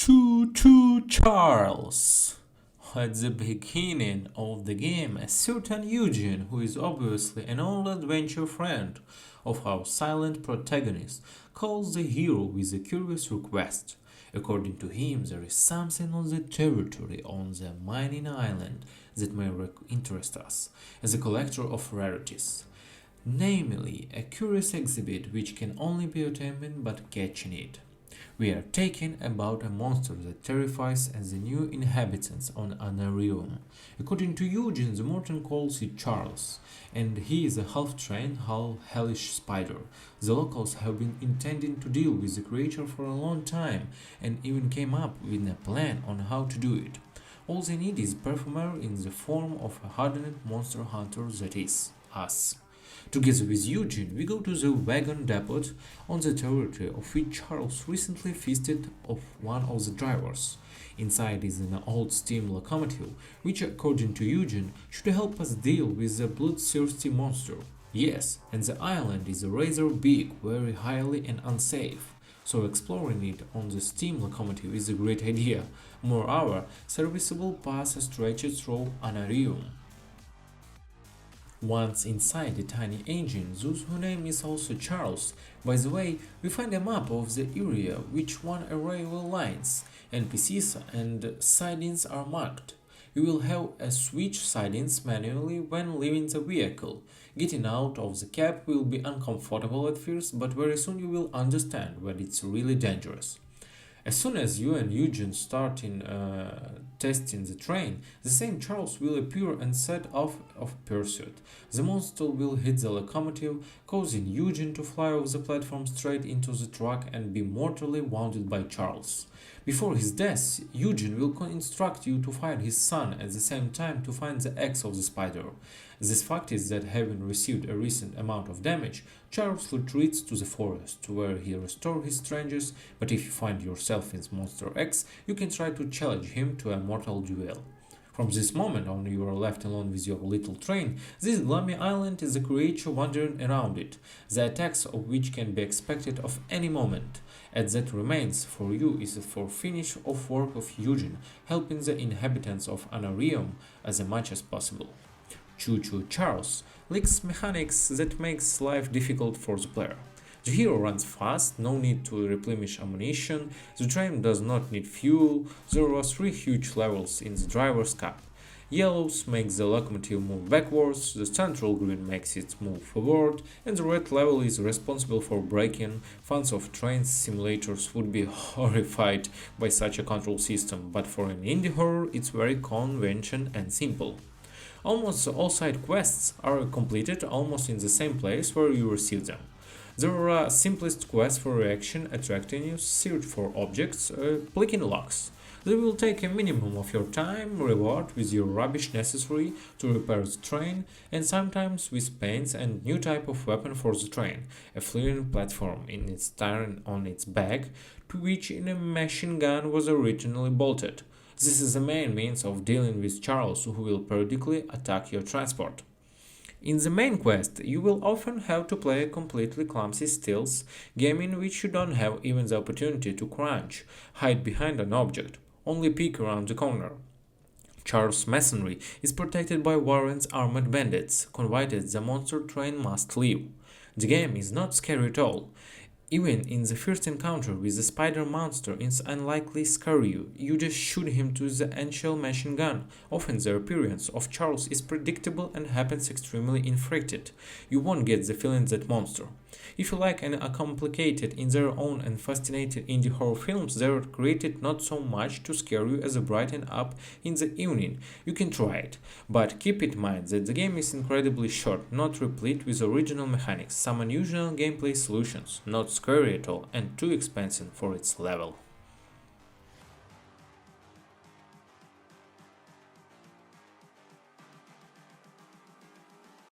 Cho Cho Charles. At the beginning of the game, a certain Eugene, who is obviously an old adventure friend of our silent protagonist, calls the hero with a curious request. According to him, there is something on the territory on the mining island that may interest us as a collector of rarities. Namely, a curious exhibit which can only be obtained by catching it. We are taken about a monster that terrifies as the new inhabitants on Anarium. According to Eugene, the Morton calls it Charles, and he is a half-trained, half-hellish spider. The locals have been intending to deal with the creature for a long time, and even came up with a plan on how to do it. All they need is a performer in the form of a hardened monster hunter that is, us. Together with Eugene, we go to the wagon depot on the territory of which Charles recently feasted of one of the drivers. Inside is an old steam locomotive, which according to Eugene should help us deal with the bloodthirsty monster. Yes, and the island is rather big, very highly and unsafe, so exploring it on the steam locomotive is a great idea. Moreover, serviceable path stretches through Anarium. Once inside the tiny engine, whose name is also Charles. By the way, we find a map of the area which one railway lines, NPCs and sidings are marked. You will have to switch sidings manually when leaving the vehicle. Getting out of the cab will be uncomfortable at first, but very soon you will understand that it's really dangerous. As soon as you and Eugene start testing the train, the same Charles will appear and set off of pursuit. The monster will hit the locomotive, causing Eugene to fly off the platform straight into the truck and be mortally wounded by Charles. Before his death, Eugene will instruct you to find his son at the same time to find the eggs of the spider. This fact is that having received a recent amount of damage, Charles retreats to the forest, where he restores his strength, but if you find yourself in Monster X, you can try to challenge him to a mortal duel. From this moment on, you are left alone with your little train. This gloomy island is a creature wandering around it, the attacks of which can be expected of any moment. And that remains for you is for finish of work of Eugene, helping the inhabitants of Anarium as much as possible. Cho Cho Charles lacks mechanics that makes life difficult for the player. The hero runs fast, no need to replenish ammunition, the train does not need fuel, there are 3 huge levels in the driver's cab. Yellows makes the locomotive move backwards, the central green makes it move forward, and the red level is responsible for braking. Fans of train simulators would be horrified by such a control system, but for an indie horror it's very conventional and simple. Almost all side quests are completed almost in the same place where you receive them. There are simplest quests for reaction, attracting you, search for objects, clicking locks. They will take a minimum of your time, reward with your rubbish necessary to repair the train, and sometimes with paints and new type of weapon for the train, a flying platform in its turn on its back, to which a machine gun was originally bolted. This is the main means of dealing with Charles, who will periodically attack your transport. In the main quest, you will often have to play a completely clumsy stealth game in which you don't have even the opportunity to crouch, hide behind an object, only peek around the corner. Charles' masonry is protected by Warren's armored bandits, convinced the monster train must leave. The game is not scary at all. Even in the first encounter with the spider monster, it's unlikely scare you. You just shoot him to the initial machine gun. Often the appearance of Charles is predictable and happens extremely infrequent. You won't get the feeling that monster. If you like a complicated in their own and fascinating indie horror films, they are created not so much to scare you as a brighten up in the evening. You can try it, but keep in mind that the game is incredibly short, not replete with original mechanics, some unusual gameplay solutions, not scary at all, and too expensive for its level.